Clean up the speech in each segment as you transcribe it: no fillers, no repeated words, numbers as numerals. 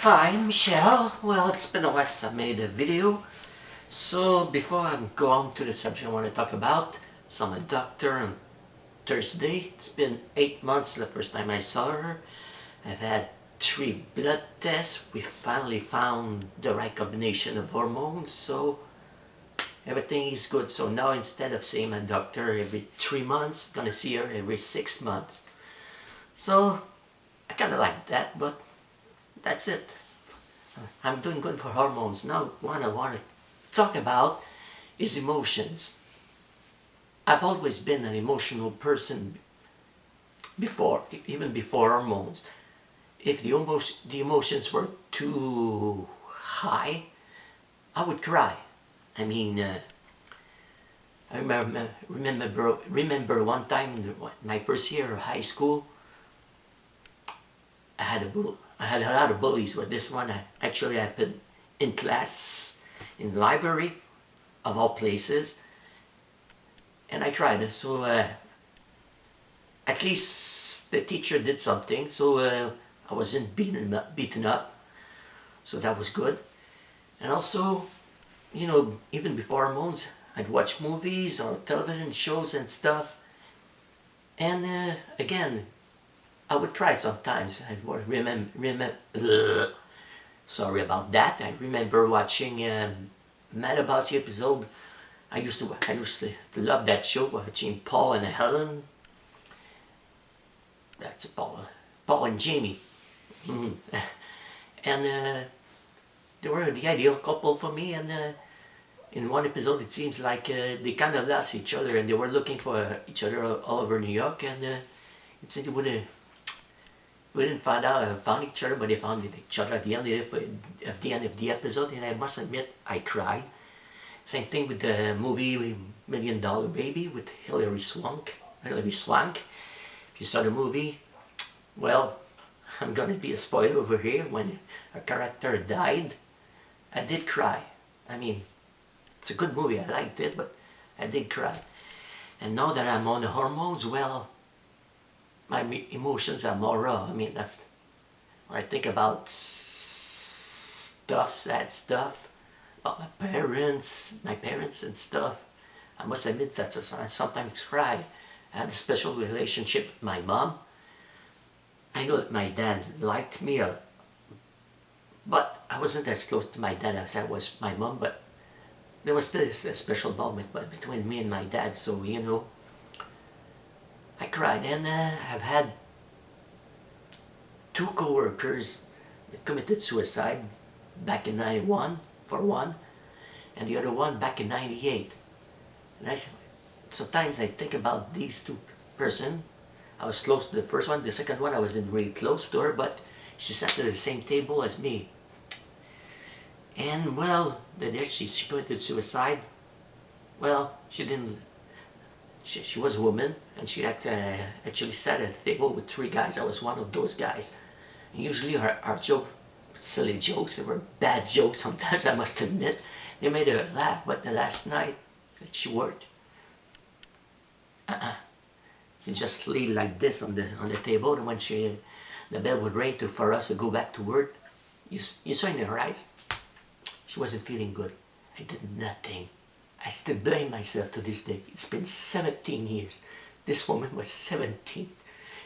Hi, Michelle. Well, it's been a while since I made a video. So before I go on to the subject I want to talk about, saw my doctor on Thursday. It's been 8 months the first time I saw her. I've had 3 blood tests. We finally found the right combination of hormones, so everything is good. So now instead of seeing my doctor every 3 months, I'm gonna see her every 6 months. So I kind of like that, but that's it. I'm doing good for hormones. Now what I want to talk about is emotions. I've always been an emotional person before, even before hormones. If the emotions were too high, I would cry. I mean, I remember one time, my first year of high school, I had a lot of bullies, but this one actually happened in class, in the library, of all places, and I cried. So at least the teacher did something, so I wasn't beaten up, so that was good. And also, even before hormones, I'd watch movies or television shows and stuff, and again, I would cry sometimes. I would remember. Sorry about that. I remember watching Mad About You episode. I used to love that show, watching Paul and Helen. That's Paul and Jamie. Mhm. And they were the ideal couple for me. And in one episode, it seems like they kind of lost each other, and they were looking for each other all over New York. And it said we didn't found each other, but they found each other at the end of the episode. And I must admit, I cried. Same thing with the movie Million Dollar Baby with Hilary Swank. Hilary Swank. If you saw the movie, well, I'm gonna be a spoiler over here. When her character died, I did cry. I mean, it's a good movie. I liked it, but I did cry. And now that I'm on the hormones, well, my emotions are more raw. I mean, when I think about stuff, sad stuff, about my parents and stuff, I must admit that I sometimes cry. I had a special relationship with my mom. I know that my dad liked me, but I wasn't as close to my dad as I was my mom, but there was still a special bond between me and my dad, so I cried. And I've had 2 co-workers that committed suicide back in 91 for one, and the other one back in 98. And sometimes I think about these 2 persons. I was close to the first one. The second one I wasn't really close to her, but she sat at the same table as me. And well, the day she committed suicide, well, she didn't. She was a woman, and she actually sat at the table with 3 guys. I was one of those guys. And usually our joke, silly jokes, they were bad jokes sometimes, I must admit. They made her laugh, but the last night, she worked. She just lay like this on the table, and when the bell would ring for us to go back to work, you saw in her eyes, she wasn't feeling good. I did nothing. I still blame myself to this day. It's been 17 years. This woman was 17.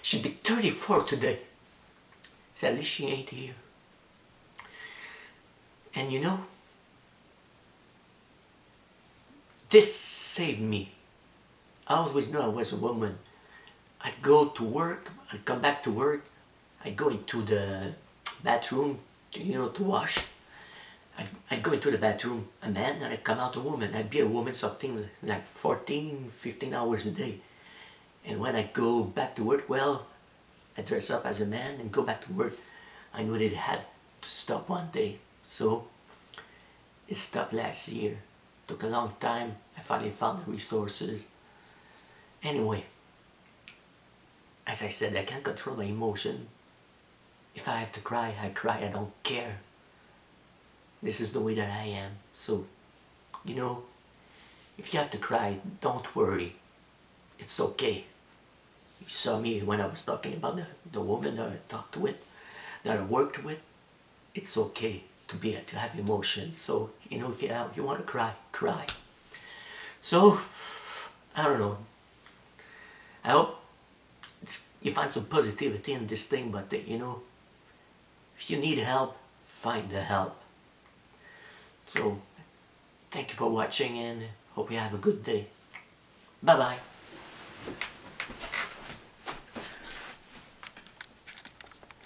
She'd be 34 today. So at least she ain't here. And this saved me. I always knew I was a woman. I'd go to work, I'd come back to work, I'd go into the bathroom, to wash. I'd go into the bathroom a man, and I'd come out a woman. I'd be a woman something like 14, 15 hours a day. And when I'd go back to work, well, I'd dress up as a man and go back to work. I knew that it had to stop one day. So it stopped last year. Took a long time. I finally found the resources. Anyway, as I said, I can't control my emotion. If I have to cry, I cry. I don't care. This is the way that I am. So, if you have to cry, don't worry. It's okay. You saw me when I was talking about the woman that I talked with, that I worked with. it's okay to have emotions. So if you want to cry, cry. So I don't know. I hope you find some positivity in this thing, but if you need help, find the help. So thank you for watching and hope you have a good day. Bye bye.